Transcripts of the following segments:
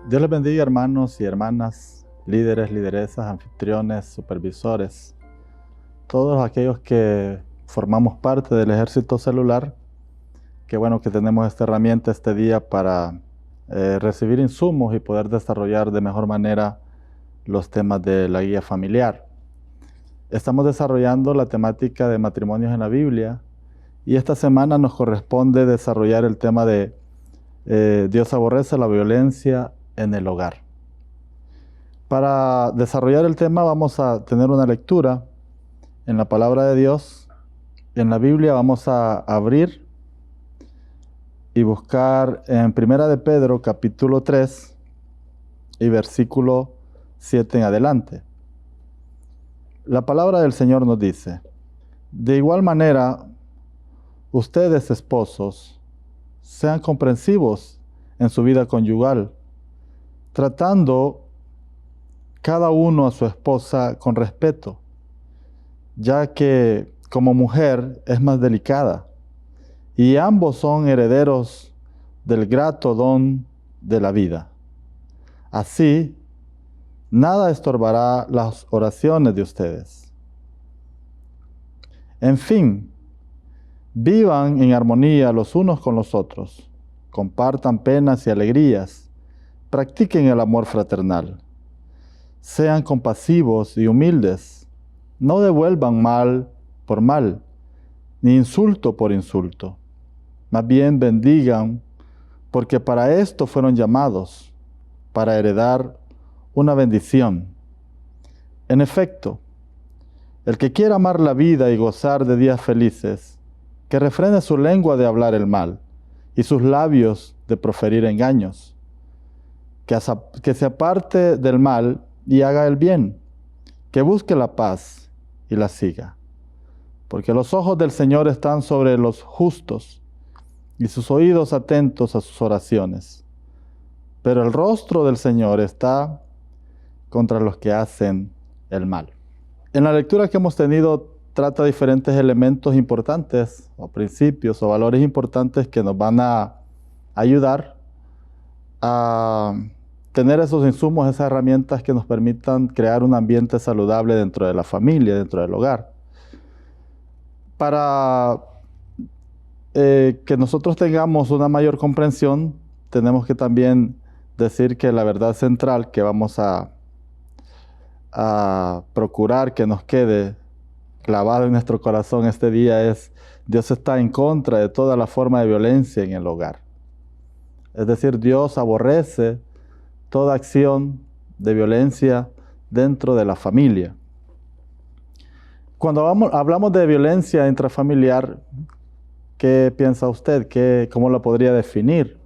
Dios les bendiga, hermanos y hermanas, líderes, lideresas, anfitriones, supervisores, todos aquellos que formamos parte del ejército celular. Qué bueno que tenemos esta herramienta este día para recibir insumos y poder desarrollar de mejor manera los temas de la guía familiar. Estamos desarrollando la temática de matrimonios en la Biblia y esta semana nos corresponde desarrollar el tema de Dios aborrece la violencia en el hogar. Para desarrollar el tema vamos a tener una lectura en la palabra de Dios. En la Biblia vamos a abrir y buscar en Primera de Pedro capítulo 3 y versículo 7 en adelante. La palabra del Señor nos dice: de igual manera, ustedes esposos, sean comprensivos en su vida conyugal, tratando cada uno a su esposa con respeto, ya que como mujer es más delicada, y ambos son herederos del grato don de la vida. Así, nada estorbará las oraciones de ustedes. En fin, vivan en armonía los unos con los otros, compartan penas y alegrías, practiquen el amor fraternal. Sean compasivos y humildes. No devuelvan mal por mal, ni insulto por insulto. Más bien bendigan, porque para esto fueron llamados, para heredar una bendición. En efecto, el que quiera amar la vida y gozar de días felices, que refrene su lengua de hablar el mal y sus labios de proferir engaños. Que se aparte del mal y haga el bien, que busque la paz y la siga. Porque los ojos del Señor están sobre los justos y sus oídos atentos a sus oraciones. Pero el rostro del Señor está contra los que hacen el mal. En la lectura que hemos tenido trata diferentes elementos importantes o principios o valores importantes que nos van a ayudar a tener esos insumos, esas herramientas que nos permitan crear un ambiente saludable dentro de la familia, dentro del hogar. Para que nosotros tengamos una mayor comprensión, tenemos que también decir que la verdad central que vamos a procurar que nos quede clavada en nuestro corazón este día es: Dios está en contra de toda la forma de violencia en el hogar. Es decir, Dios aborrece toda acción de violencia dentro de la familia. Cuando hablamos de violencia intrafamiliar, ¿qué piensa usted? ¿Cómo lo podría definir?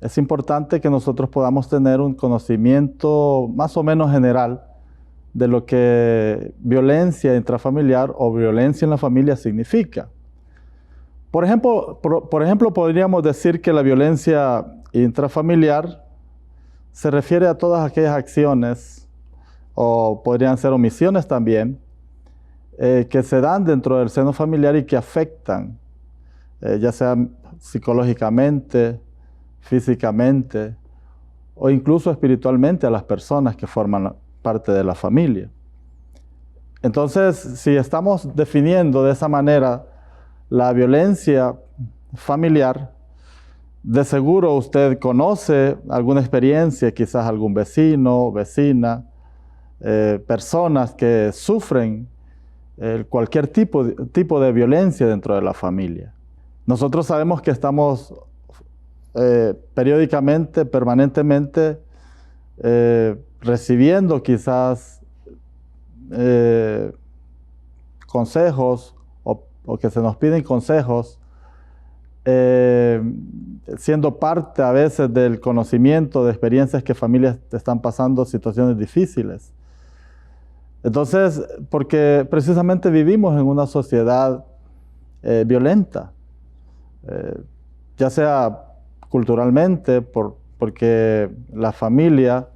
Es importante que nosotros podamos tener un conocimiento más o menos general de lo que violencia intrafamiliar o violencia en la familia significa. Por ejemplo, podríamos decir que la violencia intrafamiliar se refiere a todas aquellas acciones, o podrían ser omisiones también, que se dan dentro del seno familiar y que afectan, ya sea psicológicamente, físicamente, o incluso espiritualmente a las personas que forman parte de la familia. Entonces, si estamos definiendo de esa manera la violencia familiar, de seguro usted conoce alguna experiencia, quizás algún vecino, vecina, personas que sufren cualquier tipo de violencia dentro de la familia. Nosotros sabemos que estamos periódicamente, permanentemente, recibiendo quizás consejos o que se nos piden consejos, siendo parte a veces del conocimiento de experiencias que familias están pasando situaciones difíciles. Entonces, porque precisamente vivimos en una sociedad violenta, ya sea culturalmente, porque la familia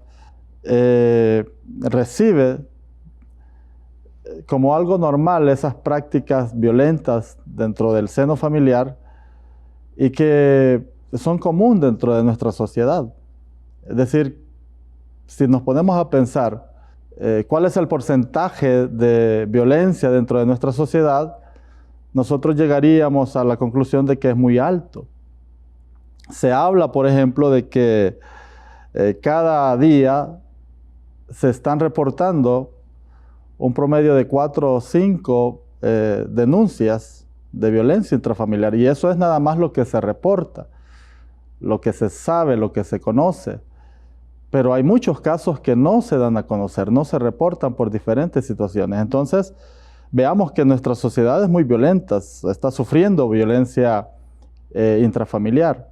recibe como algo normal esas prácticas violentas dentro del seno familiar y que son comunes dentro de nuestra sociedad. Es decir, si nos ponemos a pensar cuál es el porcentaje de violencia dentro de nuestra sociedad, nosotros llegaríamos a la conclusión de que es muy alto. Se habla, por ejemplo, de que cada día se están reportando un promedio de 4 o 5 denuncias de violencia intrafamiliar, y eso es nada más lo que se reporta, lo que se sabe, lo que se conoce. Pero hay muchos casos que no se dan a conocer, no se reportan por diferentes situaciones. Entonces, veamos que nuestra sociedad es muy violenta, está sufriendo violencia intrafamiliar.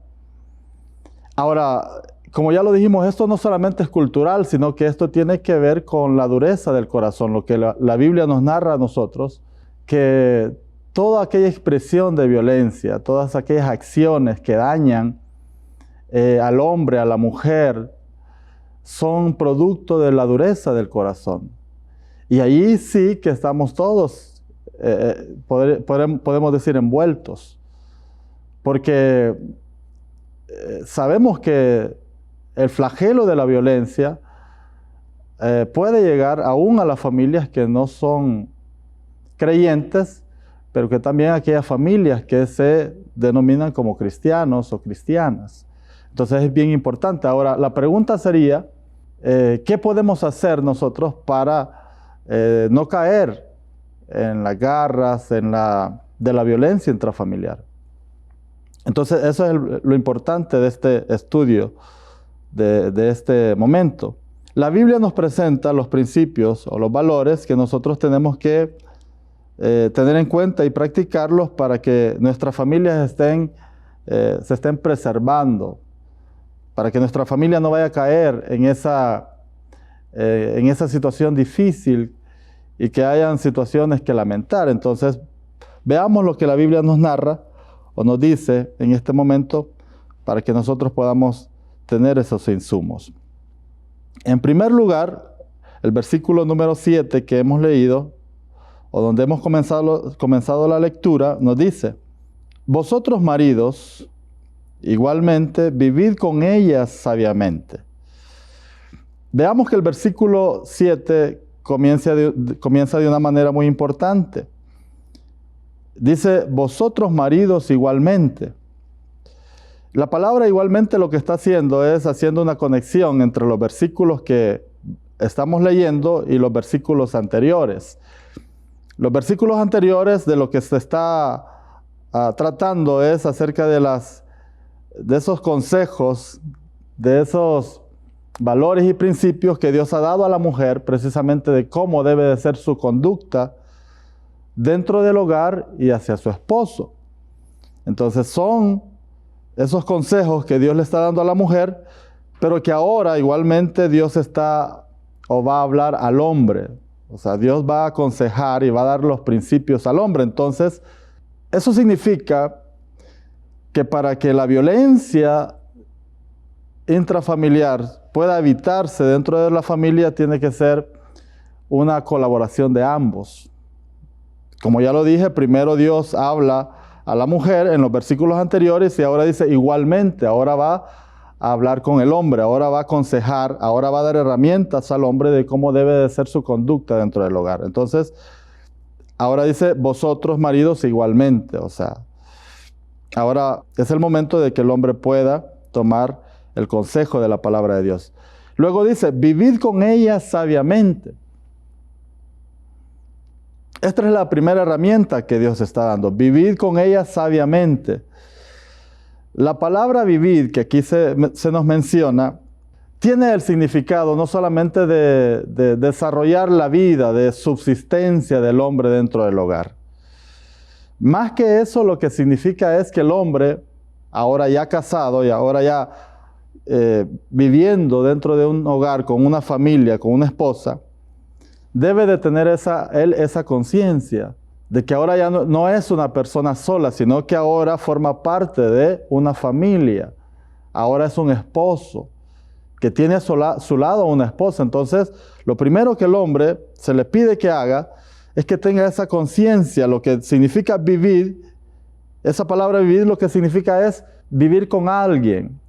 Ahora, como ya lo dijimos, esto no solamente es cultural, sino que esto tiene que ver con la dureza del corazón, lo que la Biblia nos narra a nosotros, que toda aquella expresión de violencia, todas aquellas acciones que dañan al hombre, a la mujer, son producto de la dureza del corazón. Y ahí sí que estamos todos, podemos decir, envueltos, porque sabemos que el flagelo de la violencia puede llegar aún a las familias que no son creyentes, pero que también a aquellas familias que se denominan como cristianos o cristianas. Entonces es bien importante. Ahora, la pregunta sería, ¿qué podemos hacer nosotros para no caer en las garras de la violencia intrafamiliar? Entonces, eso es lo importante de este estudio, de este momento. La Biblia nos presenta los principios o los valores que nosotros tenemos que tener en cuenta y practicarlos para que nuestras familias se estén preservando, para que nuestra familia no vaya a caer en esa situación difícil y que hayan situaciones que lamentar. Entonces, veamos lo que la Biblia nos narra o nos dice en este momento para que nosotros podamos tener esos insumos. En primer lugar, el versículo número 7 que hemos leído, o donde hemos comenzado la lectura, nos dice: vosotros maridos, igualmente, vivid con ellas sabiamente. Veamos que el versículo 7 comienza de una manera muy importante. Dice, vosotros maridos igualmente. La palabra igualmente lo que está haciendo es haciendo una conexión entre los versículos que estamos leyendo y los versículos anteriores. Los versículos anteriores de lo que se está tratando es acerca de esos consejos, de esos valores y principios que Dios ha dado a la mujer, precisamente de cómo debe de ser su conducta dentro del hogar y hacia su esposo. Entonces son esos consejos que Dios le está dando a la mujer, pero que ahora igualmente Dios va a hablar al hombre. O sea, Dios va a aconsejar y va a dar los principios al hombre. Entonces, eso significa que para que la violencia intrafamiliar pueda evitarse dentro de la familia, tiene que ser una colaboración de ambos. Como ya lo dije, primero Dios habla a la mujer en los versículos anteriores y ahora dice igualmente, ahora va a hablar con el hombre, ahora va a aconsejar, ahora va a dar herramientas al hombre de cómo debe de ser su conducta dentro del hogar. Entonces, ahora dice, vosotros maridos igualmente, o sea, ahora es el momento de que el hombre pueda tomar el consejo de la palabra de Dios. Luego dice, vivid con ellas sabiamente. Esta es la primera herramienta que Dios está dando, vivid con ellas sabiamente. La palabra vivir, que aquí se nos menciona, tiene el significado no solamente de desarrollar la vida, de subsistencia del hombre dentro del hogar. Más que eso, lo que significa es que el hombre, ahora ya casado y ahora ya viviendo dentro de un hogar, con una familia, con una esposa, debe de tener esa conciencia de que ahora ya no es una persona sola, sino que ahora forma parte de una familia. Ahora es un esposo que tiene a su lado una esposa. Entonces, lo primero que el hombre se le pide que haga es que tenga esa conciencia, lo que significa vivir. Esa palabra vivir lo que significa es vivir con alguien,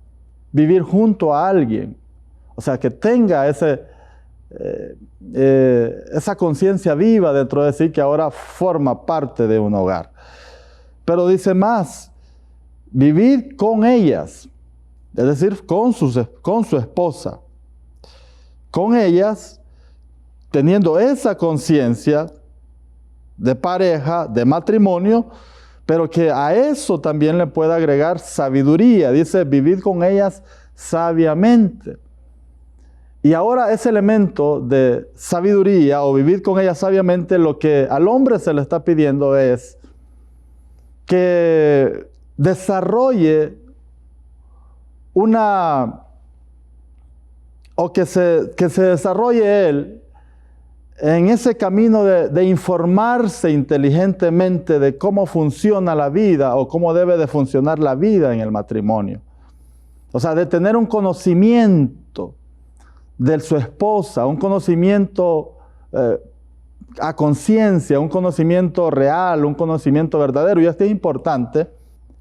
vivir junto a alguien. O sea, que tenga esa conciencia viva dentro de sí que ahora forma parte de un hogar. Pero dice más, vivir con ellas, es decir, con su esposa. Con ellas, teniendo esa conciencia de pareja, de matrimonio, pero que a eso también le puede agregar sabiduría. Dice, vivir con ellas sabiamente. Y ahora ese elemento de sabiduría o vivir con ellas sabiamente, lo que al hombre se le está pidiendo es que desarrolle que se desarrolle él en ese camino de informarse inteligentemente de cómo funciona la vida o cómo debe de funcionar la vida en el matrimonio. O sea, de tener un conocimiento de su esposa, un conocimiento a conciencia, un conocimiento real, un conocimiento verdadero. Y esto es importante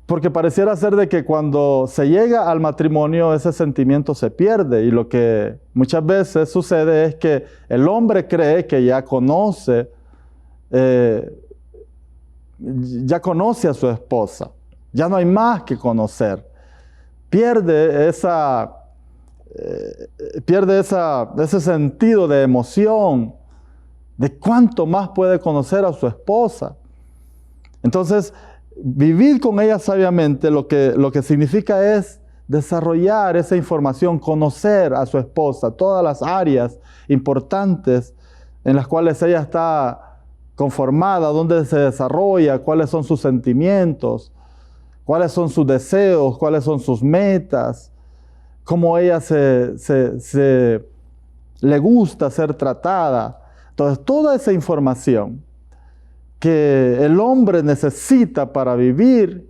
porque pareciera ser de que cuando se llega al matrimonio ese sentimiento se pierde, y lo que muchas veces sucede es que el hombre cree que ya conoce a su esposa, ya no hay más que conocer. Pierde ese sentido de emoción, de cuánto más puede conocer a su esposa. Entonces, vivir con ella sabiamente lo que significa es desarrollar esa información, conocer a su esposa, todas las áreas importantes en las cuales ella está conformada, dónde se desarrolla, cuáles son sus sentimientos, cuáles son sus deseos, cuáles son sus metas, cómo ella le gusta ser tratada. Entonces, toda esa información que el hombre necesita para vivir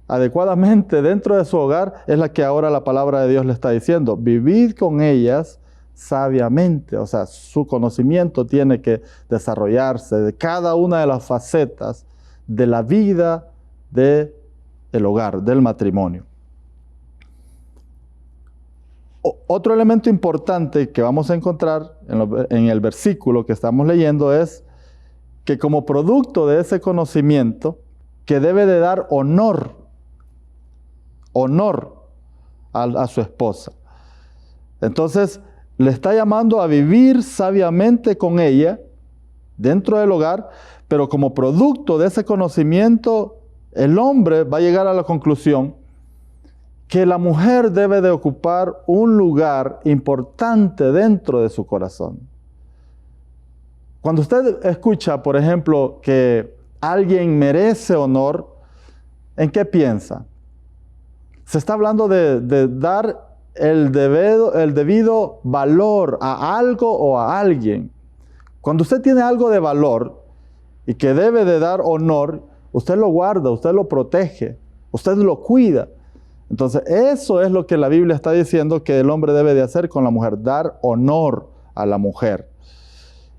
adecuadamente dentro de su hogar es la que ahora la palabra de Dios le está diciendo. Vivir con ellas sabiamente. O sea, su conocimiento tiene que desarrollarse de cada una de las facetas de la vida del hogar, del matrimonio. Otro elemento importante que vamos a encontrar en el versículo que estamos leyendo es que como producto de ese conocimiento, que debe de dar honor a su esposa. Entonces, le está llamando a vivir sabiamente con ella dentro del hogar, pero como producto de ese conocimiento, el hombre va a llegar a la conclusión que la mujer debe de ocupar un lugar importante dentro de su corazón. Cuando usted escucha, por ejemplo, que alguien merece honor, ¿en qué piensa? Se está hablando de dar el debido valor a algo o a alguien. Cuando usted tiene algo de valor y que debe de dar honor, usted lo guarda, usted lo protege, usted lo cuida. Entonces, eso es lo que la Biblia está diciendo que el hombre debe de hacer con la mujer, dar honor a la mujer.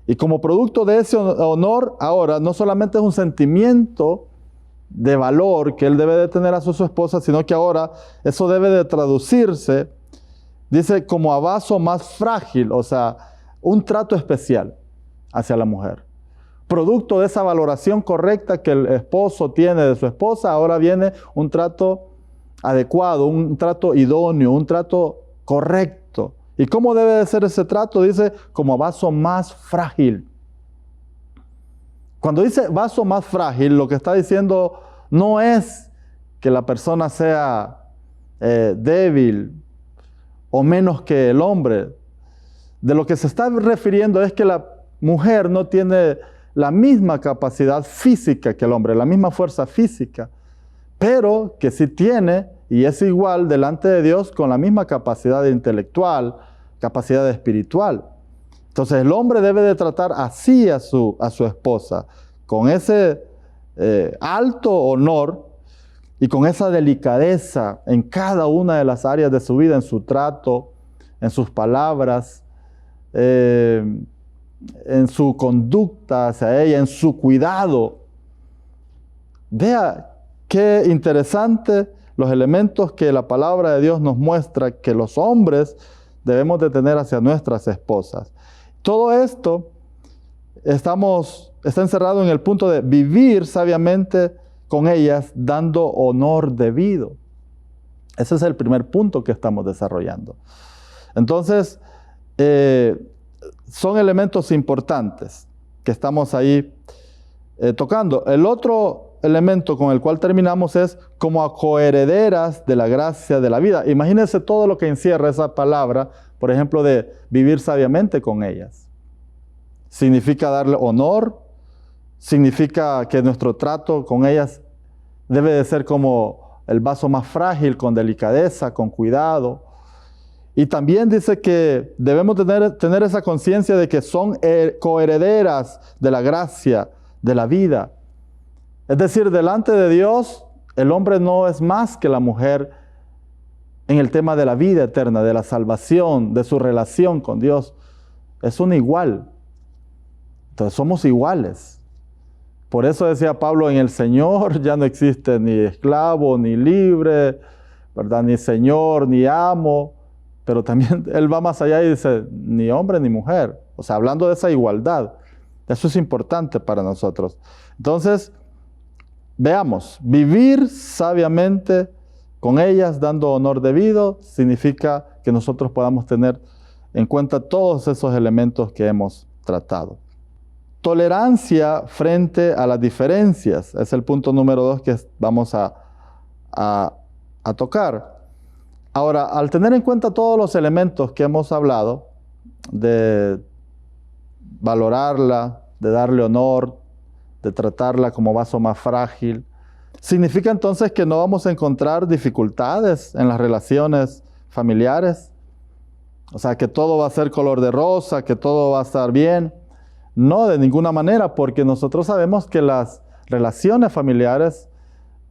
Y como producto de ese honor, ahora no solamente es un sentimiento de valor que él debe de tener hacia su esposa, sino que ahora eso debe de traducirse, dice, como a vaso más frágil, o sea, un trato especial hacia la mujer. Producto de esa valoración correcta que el esposo tiene de su esposa, ahora viene un trato adecuado, un trato idóneo, un trato correcto. ¿Y cómo debe de ser ese trato? Dice, como a vaso más frágil. Cuando dice vaso más frágil, lo que está diciendo no es que la persona sea débil o menos que el hombre. De lo que se está refiriendo es que la mujer no tiene la misma capacidad física que el hombre, la misma fuerza física, pero que sí tiene y es igual delante de Dios con la misma capacidad intelectual, capacidad espiritual. Entonces el hombre debe de tratar así a su esposa, con ese alto honor y con esa delicadeza en cada una de las áreas de su vida, en su trato, en sus palabras, en su conducta hacia ella, en su cuidado. Vea qué interesante los elementos que la palabra de Dios nos muestra que los hombres debemos de tener hacia nuestras esposas. Todo esto está encerrado en el punto de vivir sabiamente con ellas, dando honor debido. Ese es el primer punto que estamos desarrollando. Entonces, son elementos importantes que estamos ahí tocando. El otro elemento con el cual terminamos es como a coherederas de la gracia de la vida. Imagínense todo lo que encierra esa palabra, por ejemplo, de vivir sabiamente con ellas. Significa darle honor, significa que nuestro trato con ellas debe de ser como el vaso más frágil, con delicadeza, con cuidado. Y también dice que debemos tener esa conciencia de que son coherederas de la gracia de la vida. Es decir, delante de Dios, el hombre no es más que la mujer en el tema de la vida eterna, de la salvación, de su relación con Dios. Es un igual. Entonces somos iguales. Por eso decía Pablo, en el Señor ya no existe ni esclavo, ni libre, ¿verdad? Ni señor, ni amo. Pero también él va más allá y dice, ni hombre ni mujer. O sea, hablando de esa igualdad. Eso es importante para nosotros. Entonces, veamos, vivir sabiamente con ellas, dando honor debido, significa que nosotros podamos tener en cuenta todos esos elementos que hemos tratado. Tolerancia frente a las diferencias. Es el punto número 2 que vamos a tocar. Ahora, al tener en cuenta todos los elementos que hemos hablado, de valorarla, de darle honor, de tratarla como vaso más frágil, significa entonces que no vamos a encontrar dificultades en las relaciones familiares. O sea, que todo va a ser color de rosa, que todo va a estar bien. No, de ninguna manera, porque nosotros sabemos que las relaciones familiares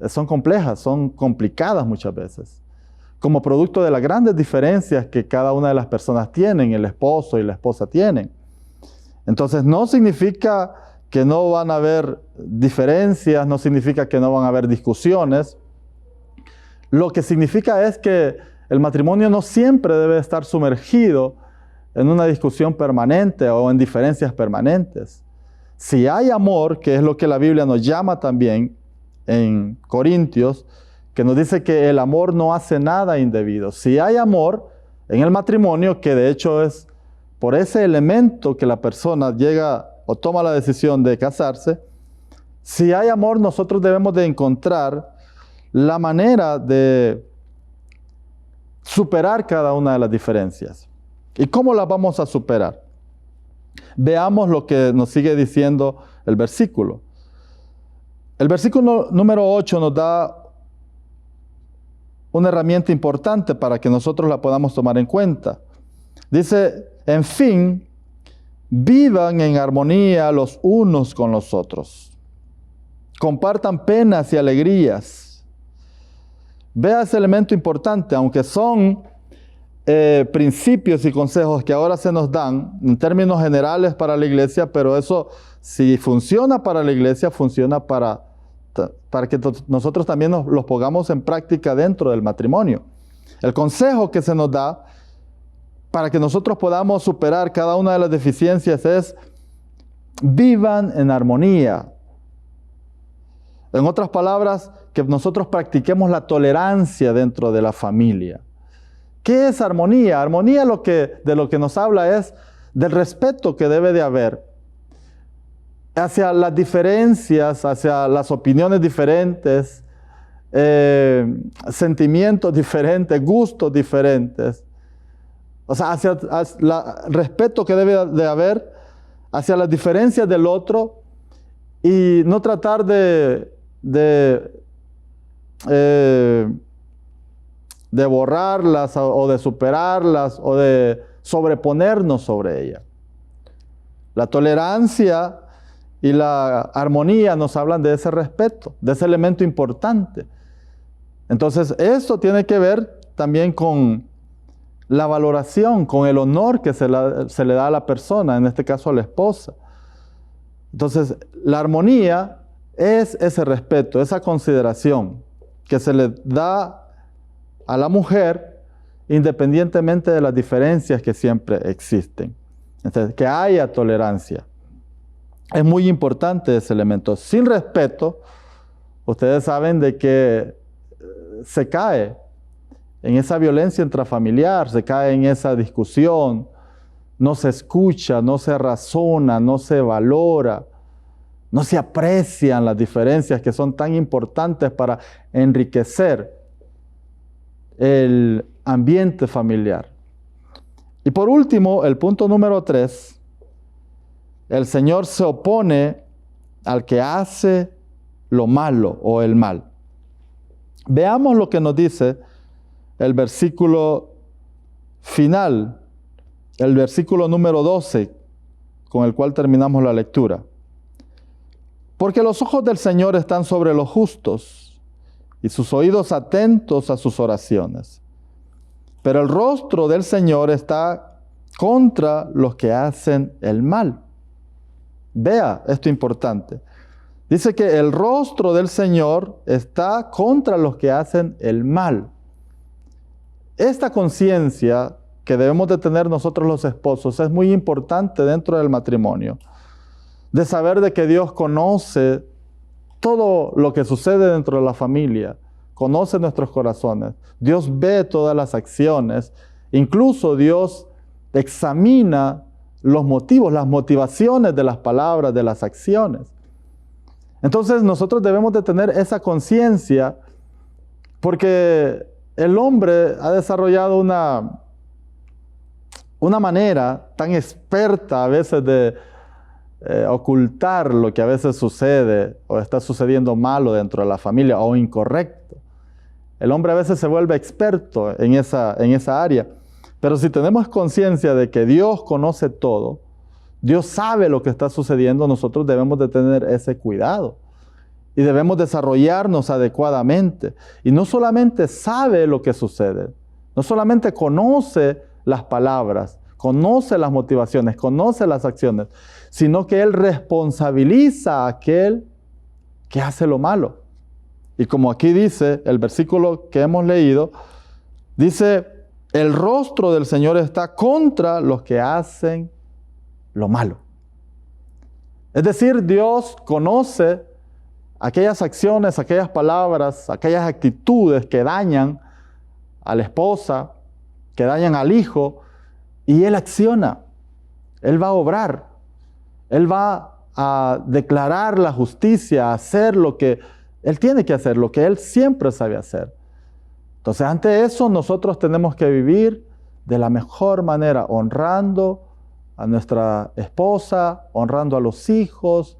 son complejas, son complicadas muchas veces, como producto de las grandes diferencias que cada una de las personas tienen, el esposo y la esposa tienen. Entonces, no significa que no van a haber diferencias, no significa que no van a haber discusiones. Lo que significa es que el matrimonio no siempre debe estar sumergido en una discusión permanente o en diferencias permanentes. Si hay amor, que es lo que la Biblia nos llama también en Corintios, que nos dice que el amor no hace nada indebido. Si hay amor en el matrimonio, que de hecho es por ese elemento que la persona llega o toma la decisión de casarse, si hay amor, nosotros debemos de encontrar la manera de superar cada una de las diferencias. ¿Y cómo las vamos a superar? Veamos lo que nos sigue diciendo el versículo. El versículo número 8 nos da una herramienta importante para que nosotros la podamos tomar en cuenta. Dice, en fin, vivan en armonía los unos con los otros. Compartan penas y alegrías. Vea ese elemento importante, aunque son principios y consejos que ahora se nos dan en términos generales para la iglesia, pero eso, si funciona para la iglesia, funciona para que nosotros también los pongamos en práctica dentro del matrimonio. El consejo que se nos da para que nosotros podamos superar cada una de las deficiencias es: vivan en armonía. En otras palabras, que nosotros practiquemos la tolerancia dentro de la familia. ¿Qué es armonía? Armonía de lo que nos habla es del respeto que debe de haber hacia las diferencias, hacia las opiniones diferentes, sentimientos diferentes, gustos diferentes. O sea, hacia el respeto que debe de haber hacia las diferencias del otro, y no tratar de borrarlas o de superarlas o de sobreponernos sobre ellas. La tolerancia y la armonía nos hablan de ese respeto, de ese elemento importante. Entonces, esto tiene que ver también con la valoración, con el honor que se le da a la persona, en este caso a la esposa. Entonces, la armonía es ese respeto, esa consideración que se le da a la mujer independientemente de las diferencias que siempre existen. Entonces, que haya tolerancia. Es muy importante ese elemento. Sin respeto, ustedes saben de que se cae en esa violencia intrafamiliar, se cae en esa discusión, no se escucha, no se razona, no se valora, no se aprecian las diferencias que son tan importantes para enriquecer el ambiente familiar. Y por último, el punto número 3, el Señor se opone al que hace lo malo o el mal. Veamos lo que nos dice el versículo final, el versículo número 12, con el cual terminamos la lectura. Porque los ojos del Señor están sobre los justos y sus oídos atentos a sus oraciones. Pero el rostro del Señor está contra los que hacen el mal. Vea esto importante. Dice que el rostro del Señor está contra los que hacen el mal. Esta conciencia que debemos de tener nosotros los esposos es muy importante dentro del matrimonio. De saber de que Dios conoce todo lo que sucede dentro de la familia, conoce nuestros corazones. Dios ve todas las acciones, incluso Dios examina los motivos, las motivaciones de las palabras, de las acciones. Entonces nosotros debemos de tener esa conciencia porque el hombre ha desarrollado una manera tan experta a veces de ocultar lo que a veces sucede o está sucediendo malo dentro de la familia o incorrecto. El hombre a veces se vuelve experto en esa área. Pero si tenemos conciencia de que Dios conoce todo, Dios sabe lo que está sucediendo, nosotros debemos de tener ese cuidado. Y debemos desarrollarnos adecuadamente. Y no solamente sabe lo que sucede, no solamente conoce las palabras, conoce las motivaciones, conoce las acciones, sino que Él responsabiliza a aquel que hace lo malo. Y como aquí dice el versículo que hemos leído, dice, el rostro del Señor está contra los que hacen lo malo. Es decir, Dios conoce aquellas acciones, aquellas palabras, aquellas actitudes que dañan a la esposa, que dañan al hijo, y Él acciona. Él va a obrar. Él va a declarar la justicia, a hacer lo que Él tiene que hacer, lo que Él siempre sabe hacer. Entonces, ante eso, nosotros tenemos que vivir de la mejor manera, honrando a nuestra esposa, honrando a los hijos,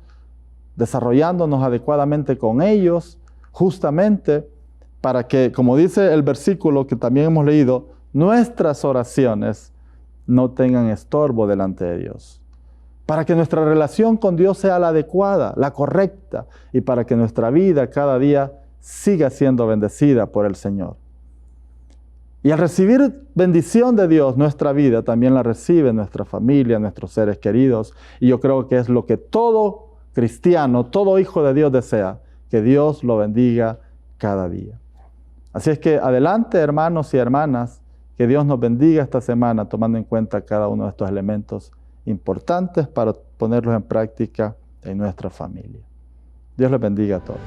desarrollándonos adecuadamente con ellos, justamente para que, como dice el versículo que también hemos leído, nuestras oraciones no tengan estorbo delante de Dios. Para que nuestra relación con Dios sea la adecuada, la correcta, y para que nuestra vida cada día siga siendo bendecida por el Señor. Y al recibir bendición de Dios, nuestra vida también la recibe nuestra familia, nuestros seres queridos. Y yo creo que es lo que todo cristiano, todo hijo de Dios desea, que Dios lo bendiga cada día. Así es que adelante, hermanos y hermanas, que Dios nos bendiga esta semana tomando en cuenta cada uno de estos elementos importantes para ponerlos en práctica en nuestra familia. Dios les bendiga a todos.